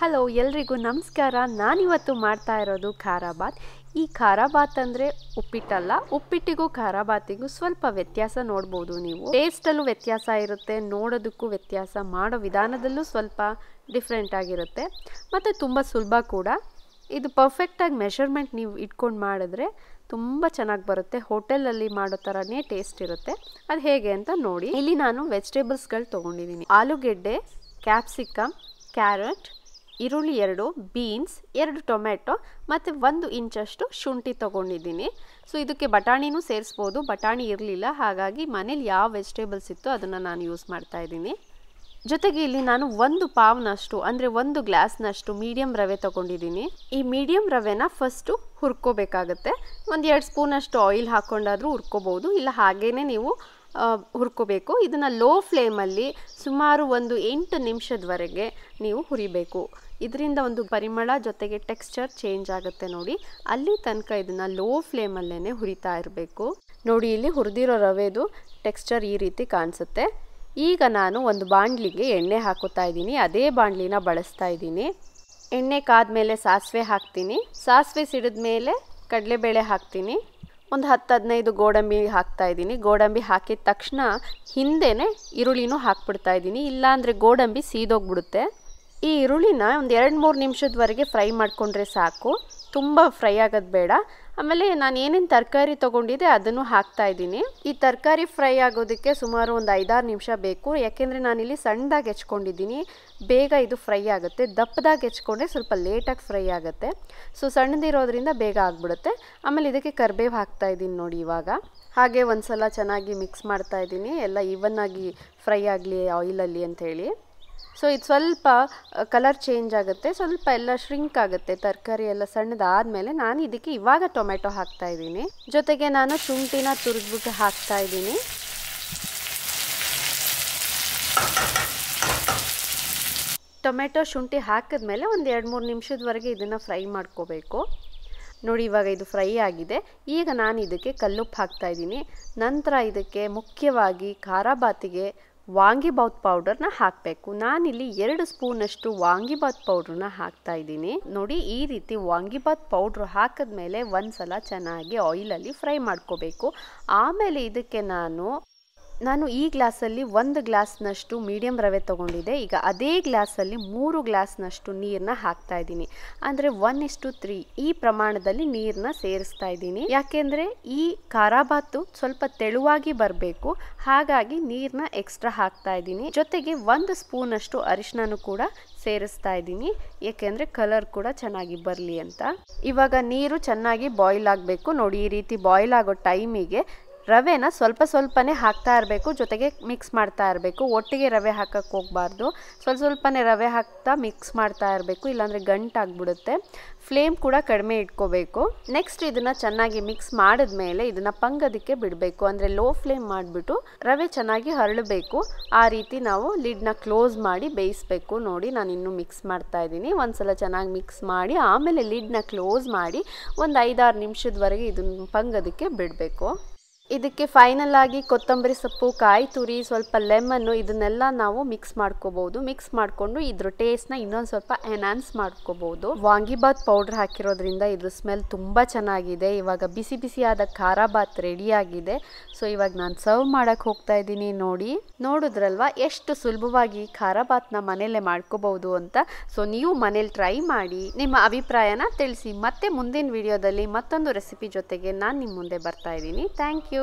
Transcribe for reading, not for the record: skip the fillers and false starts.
Hello ಎಲ್ರಿಗೂ ನಮಸ್ಕಾರ. ನಾನಿವತ್ತು ಮಾಡ್ತಾ ಇರೋದು ಖಾರ ಬಾತ್. ಈ ಖಾರ ಬಾತ್ ಅಂದರೆ ಉಪ್ಪಿಟ್ಟಲ್ಲ, ಉಪ್ಪಿಟ್ಟಿಗೂ ಖಾರ ಬಾತಿಗೂ ಸ್ವಲ್ಪ ವ್ಯತ್ಯಾಸ ನೋಡ್ಬೋದು. ನೀವು ಟೇಸ್ಟಲ್ಲೂ ವ್ಯತ್ಯಾಸ ಇರುತ್ತೆ, ನೋಡೋದಕ್ಕೂ ವ್ಯತ್ಯಾಸ, ಮಾಡೋ ವಿಧಾನದಲ್ಲೂ ಸ್ವಲ್ಪ ಡಿಫ್ರೆಂಟ್ ಆಗಿರುತ್ತೆ ಮತ್ತು ತುಂಬ ಸುಲಭ ಕೂಡ. ಇದು ಪರ್ಫೆಕ್ಟಾಗಿ ಮೆಷರ್ಮೆಂಟ್ ನೀವು ಇಟ್ಕೊಂಡು ಮಾಡಿದ್ರೆ ತುಂಬ ಚೆನ್ನಾಗಿ ಬರುತ್ತೆ. ಹೋಟೆಲಲ್ಲಿ ಮಾಡೋ ಥರನೇ ಟೇಸ್ಟ್ ಇರುತ್ತೆ. ಅದು ಹೇಗೆ ಅಂತ ನೋಡಿ. ಇಲ್ಲಿ ನಾನು ವೆಜಿಟೇಬಲ್ಸ್ಗಳು ತೊಗೊಂಡಿದ್ದೀನಿ. ಆಲೂಗೆಡ್ಡೆ, ಕ್ಯಾಪ್ಸಿಕಮ್, ಕ್ಯಾರೆಟ್, ಈರುಳ್ಳಿ 2, ಬೀನ್ಸ್ 2, ಟೊಮೆಟೊ ಮತ್ತು 1 ಇಂಚಷ್ಟು ಶುಂಠಿ ತೊಗೊಂಡಿದ್ದೀನಿ. ಸೊ ಇದಕ್ಕೆ ಬಟಾಣಿನೂ ಸೇರಿಸ್ಬೋದು. ಬಟಾಣಿ ಇರಲಿಲ್ಲ, ಹಾಗಾಗಿ ಮನೇಲಿ ಯಾವ ವೆಜಿಟೇಬಲ್ಸ್ ಇತ್ತು ಅದನ್ನು ನಾನು ಯೂಸ್ ಮಾಡ್ತಾಯಿದ್ದೀನಿ. ಜೊತೆಗೆ ಇಲ್ಲಿ ನಾನು 1 ಪಾವ್ನಷ್ಟು ಅಂದರೆ 1 ಗ್ಲಾಸ್ನಷ್ಟು ಮೀಡಿಯಮ್ ರವೆ ತೊಗೊಂಡಿದ್ದೀನಿ. ಈ ಮೀಡಿಯಮ್ ರವೆನ ಫಸ್ಟು ಹುರ್ಕೋಬೇಕಾಗತ್ತೆ. 1-2 ಸ್ಪೂನಷ್ಟು ಆಯಿಲ್ ಹಾಕ್ಕೊಂಡಾದರೂ ಹುರ್ಕೋಬೋದು, ಇಲ್ಲ ಹಾಗೇ ನೀವು ಹುರ್ಕೋಬೇಕು. ಇದನ್ನು ಲೋ ಫ್ಲೇಮಲ್ಲಿ ಸುಮಾರು 8 ನಿಮಿಷದವರೆಗೆ ನೀವು ಹುರಿಬೇಕು. ಇದರಿಂದ ಒಂದು ಪರಿಮಳ ಜೊತೆಗೆ ಟೆಕ್ಸ್ಚರ್ ಚೇಂಜ್ ಆಗುತ್ತೆ ನೋಡಿ. ಅಲ್ಲಿ ತನಕ ಇದನ್ನು ಲೋ ಫ್ಲೇಮಲ್ಲೇ ಹುರಿತಾ ಇರಬೇಕು. ನೋಡಿ, ಇಲ್ಲಿ ಹುರಿದಿರೋ ರವೆದು ಟೆಕ್ಸ್ಚರ್ ಈ ರೀತಿ ಕಾಣಿಸುತ್ತೆ. ಈಗ ನಾನು ಒಂದು ಬಾಣಲಿಗೆ ಎಣ್ಣೆ ಹಾಕೋತಾ ಇದ್ದೀನಿ. ಅದೇ ಬಾಣಲಿನ ಬಳಸ್ತಾ ಇದ್ದೀನಿ. ಎಣ್ಣೆ ಕಾದ್ಮೇಲೆ ಸಾಸಿವೆ ಹಾಕ್ತೀನಿ. ಸಾಸಿವೆ ಸಿಡಿದ ಮೇಲೆ ಕಡಲೆಬೇಳೆ ಹಾಕ್ತೀನಿ. ಒಂದು 10-15 ಗೋಡಂಬಿ ಹಾಕ್ತಾ ಇದ್ದೀನಿ. ಗೋಡಂಬಿ ಹಾಕಿದ ತಕ್ಷಣ ಹಿಂದೆನೇ ಈರುಳ್ಳಿನೂ ಹಾಕ್ಬಿಡ್ತಾ ಇದ್ದೀನಿ, ಇಲ್ಲಾಂದರೆ ಗೋಡಂಬಿ ಸೀದೋಗ್ಬಿಡುತ್ತೆ. ಈ ಈರುಳ್ಳಿನ ಒಂದು 2-3 ನಿಮಿಷದವರೆಗೆ ಫ್ರೈ ಮಾಡಿಕೊಂಡ್ರೆ ಸಾಕು, ತುಂಬ ಫ್ರೈ ಆಗೋದು ಬೇಡ. ಆಮೇಲೆ ನಾನು ಏನೇನು ತರಕಾರಿ ತೊಗೊಂಡಿದ್ದೆ ಅದನ್ನು ಹಾಕ್ತಾ ಇದ್ದೀನಿ. ಈ ತರಕಾರಿ ಫ್ರೈ ಆಗೋದಕ್ಕೆ ಸುಮಾರು ಒಂದು 5-6 ನಿಮಿಷ ಬೇಕು. ಯಾಕೆಂದರೆ ನಾನಿಲ್ಲಿ ಸಣ್ಣದಾಗಿ ಹೆಚ್ಕೊಂಡಿದ್ದೀನಿ, ಬೇಗ ಇದು ಫ್ರೈ ಆಗುತ್ತೆ. ದಪ್ಪದಾಗಿ ಹೆಚ್ಕೊಂಡ್ರೆ ಸ್ವಲ್ಪ ಲೇಟಾಗಿ ಫ್ರೈ ಆಗುತ್ತೆ. ಸೊ ಸಣ್ಣದಿರೋದ್ರಿಂದ ಬೇಗ ಆಗಿಬಿಡುತ್ತೆ. ಆಮೇಲೆ ಇದಕ್ಕೆ ಕರಿಬೇವು ಹಾಕ್ತಾ ಇದ್ದೀನಿ ನೋಡಿ ಇವಾಗ. ಹಾಗೆ ಒಂದು ಸಲ ಚೆನ್ನಾಗಿ ಮಿಕ್ಸ್ ಮಾಡ್ತಾ ಇದ್ದೀನಿ, ಎಲ್ಲ ಈವನ್ನಾಗಿ ಫ್ರೈ ಆಗಲಿ ಆಯಿಲಲ್ಲಿ ಅಂಥೇಳಿ. ಸೊ ಇದು ಸ್ವಲ್ಪ ಕಲರ್ ಚೇಂಜ್ ಆಗುತ್ತೆ, ಸ್ವಲ್ಪ ಎಲ್ಲ ಶ್ರಿಂಕ್ ಆಗುತ್ತೆ. ತರಕಾರಿ ಎಲ್ಲ ಸಣ್ಣದಾದಮೇಲೆ ನಾನು ಇದಕ್ಕೆ ಇವಾಗ ಟೊಮೆಟೊ ಹಾಕ್ತಾ ಇದ್ದೀನಿ. ಜೊತೆಗೆ ನಾನು ಶುಂಠಿನ ತುರಿದ್ಬಿಟ್ಟು ಹಾಕ್ತಾ ಇದ್ದೀನಿ. ಟೊಮೆಟೊ ಶುಂಠಿ ಹಾಕಿದ್ಮೇಲೆ ಒಂದು 2-3 ನಿಮಿಷದವರೆಗೆ ಇದನ್ನು ಫ್ರೈ ಮಾಡ್ಕೋಬೇಕು. ನೋಡಿ, ಇವಾಗ ಇದು ಫ್ರೈ ಆಗಿದೆ. ಈಗ ನಾನು ಇದಕ್ಕೆ ಕಲ್ಲುಪ್ಪು ಹಾಕ್ತಾ ಇದ್ದೀನಿ. ನಂತರ ಇದಕ್ಕೆ ಮುಖ್ಯವಾಗಿ ಖಾರ ಬಾತಿಗೆ ವಾಂಗಿಬಾತ್ ಪೌಡರ್ನ ಹಾಕಬೇಕು. ನಾನಿಲ್ಲಿ 2 ಸ್ಪೂನಷ್ಟು ವಾಂಗಿಬಾತ್ ಪೌಡ್ರನ್ನ ಹಾಕ್ತಾ ಇದ್ದೀನಿ. ನೋಡಿ, ಈ ರೀತಿ ವಾಂಗಿಬಾತ್ ಪೌಡ್ರ್ ಹಾಕಿದ್ಮೇಲೆ ಒಂದ್ಸಲ ಚೆನ್ನಾಗಿ ಆಯಿಲಲ್ಲಿ ಫ್ರೈ ಮಾಡ್ಕೋಬೇಕು. ಆಮೇಲೆ ಇದಕ್ಕೆ ನಾನು ಈ ಗ್ಲಾಸಲ್ಲಿ 1 ಗ್ಲಾಸ್ನಷ್ಟು ಮೀಡಿಯಮ್ ರವೆ ತೊಗೊಂಡಿದ್ದೆ. ಈಗ ಅದೇ ಗ್ಲಾಸಲ್ಲಿ 3 ಗ್ಲಾಸ್ನಷ್ಟು ನೀರನ್ನ ಹಾಕ್ತಾ ಇದ್ದೀನಿ. ಅಂದರೆ 1:3 ಈ ಪ್ರಮಾಣದಲ್ಲಿ ನೀರನ್ನ ಸೇರಿಸ್ತಾ ಇದ್ದೀನಿ. ಯಾಕೆಂದರೆ ಈ ಖಾರ ಬಾತು ಸ್ವಲ್ಪ ತೆಳುವಾಗಿ ಬರಬೇಕು, ಹಾಗಾಗಿ ನೀರನ್ನ ಎಕ್ಸ್ಟ್ರಾ ಹಾಕ್ತಾ ಇದ್ದೀನಿ. ಜೊತೆಗೆ 1 ಸ್ಪೂನಷ್ಟು ಅರಿಶಿನನೂ ಕೂಡ ಸೇರಿಸ್ತಾ ಇದ್ದೀನಿ, ಏಕೆಂದರೆ ಕಲರ್ ಕೂಡ ಚೆನ್ನಾಗಿ ಬರಲಿ ಅಂತ. ಇವಾಗ ನೀರು ಚೆನ್ನಾಗಿ ಬಾಯ್ಲ್ ಆಗಬೇಕು. ನೋಡಿ, ಈ ರೀತಿ ಬಾಯ್ಲ್ ಆಗೋ ಟೈಮಿಗೆ ರವೆನ ಸ್ವಲ್ಪನೇ ಹಾಕ್ತಾ ಇರಬೇಕು, ಜೊತೆಗೆ ಮಿಕ್ಸ್ ಮಾಡ್ತಾ ಇರಬೇಕು. ಒಟ್ಟಿಗೆ ರವೆ ಹಾಕಕ್ಕೆ ಹೋಗಬಾರ್ದು, ಸ್ವಲ್ಪನೇ ರವೆ ಹಾಕ್ತಾ ಮಿಕ್ಸ್ ಮಾಡ್ತಾ ಇರಬೇಕು, ಇಲ್ಲಾಂದರೆ ಗಂಟಾಗ್ಬಿಡುತ್ತೆ. ಫ್ಲೇಮ್ ಕೂಡ ಕಡಿಮೆ ಇಟ್ಕೋಬೇಕು. ನೆಕ್ಸ್ಟ್ ಇದನ್ನು ಚೆನ್ನಾಗಿ ಮಿಕ್ಸ್ ಮಾಡಿದ್ಮೇಲೆ ಇದನ್ನು ಪಂಗದಕ್ಕೆ ಬಿಡಬೇಕು. ಅಂದರೆ ಲೋ ಫ್ಲೇಮ್ ಮಾಡಿಬಿಟ್ಟು ರವೆ ಚೆನ್ನಾಗಿ ಹರಳಬೇಕು. ಆ ರೀತಿ ನಾವು ಲಿಡ್ನ ಕ್ಲೋಸ್ ಮಾಡಿ ಬೇಯಿಸಬೇಕು. ನೋಡಿ, ನಾನು ಇನ್ನೂ ಮಿಕ್ಸ್ ಮಾಡ್ತಾ ಇದ್ದೀನಿ. ಒಂದ್ಸಲ ಚೆನ್ನಾಗಿ ಮಿಕ್ಸ್ ಮಾಡಿ ಆಮೇಲೆ ಲಿಡ್ನ ಕ್ಲೋಸ್ ಮಾಡಿ ಒಂದು 5-6 ನಿಮಿಷದವರೆಗೆ ಇದನ್ನು ಪಂಗದಕ್ಕೆ ಬಿಡಬೇಕು. ಇದಕ್ಕೆ ಫೈನಲ್ ಆಗಿ ಕೊತ್ತಂಬರಿ ಸೊಪ್ಪು, ಕಾಯಿ ತುರಿ, ಸ್ವಲ್ಪ ಲೆಮನ್ನು ಇದನ್ನೆಲ್ಲ ನಾವು ಮಿಕ್ಸ್ ಮಾಡ್ಕೋಬಹುದು. ಮಿಕ್ಸ್ ಮಾಡಿಕೊಂಡು ಇದ್ರ ಟೇಸ್ಟ್ನ ಇನ್ನೊಂದು ಸ್ವಲ್ಪ ಎನ್ಹಾನ್ಸ್ ಮಾಡ್ಕೋಬಹುದು. ವಾಂಗಿಬಾತ್ ಪೌಡರ್ ಹಾಕಿರೋದ್ರಿಂದ ಇದ್ರ ಸ್ಮೆಲ್ ತುಂಬ ಚೆನ್ನಾಗಿದೆ. ಇವಾಗ ಬಿಸಿ ಬಿಸಿಯಾದ ಖಾರ ಬಾತ್ ರೆಡಿ ಆಗಿದೆ. ಸೊ ಇವಾಗ ನಾನು ಸರ್ವ್ ಮಾಡಕ್ಕೆ ಹೋಗ್ತಾ ಇದ್ದೀನಿ. ನೋಡಿದ್ರಲ್ವಾ ಎಷ್ಟು ಸುಲಭವಾಗಿ ಖಾರ ಬಾತ್ನ ಮನೆಯಲ್ಲೇ ಮಾಡ್ಕೋಬಹುದು ಅಂತ. ಸೊ ನೀವು ಮನೇಲಿ ಟ್ರೈ ಮಾಡಿ ನಿಮ್ಮ ಅಭಿಪ್ರಾಯನ ತಿಳಿಸಿ. ಮತ್ತೆ ಮುಂದಿನ ವಿಡಿಯೋದಲ್ಲಿ ಮತ್ತೊಂದು ರೆಸಿಪಿ ಜೊತೆಗೆ ನಾನು ನಿಮ್ಮ ಮುಂದೆ ಬರ್ತಾ ಇದ್ದೀನಿ. Thank you.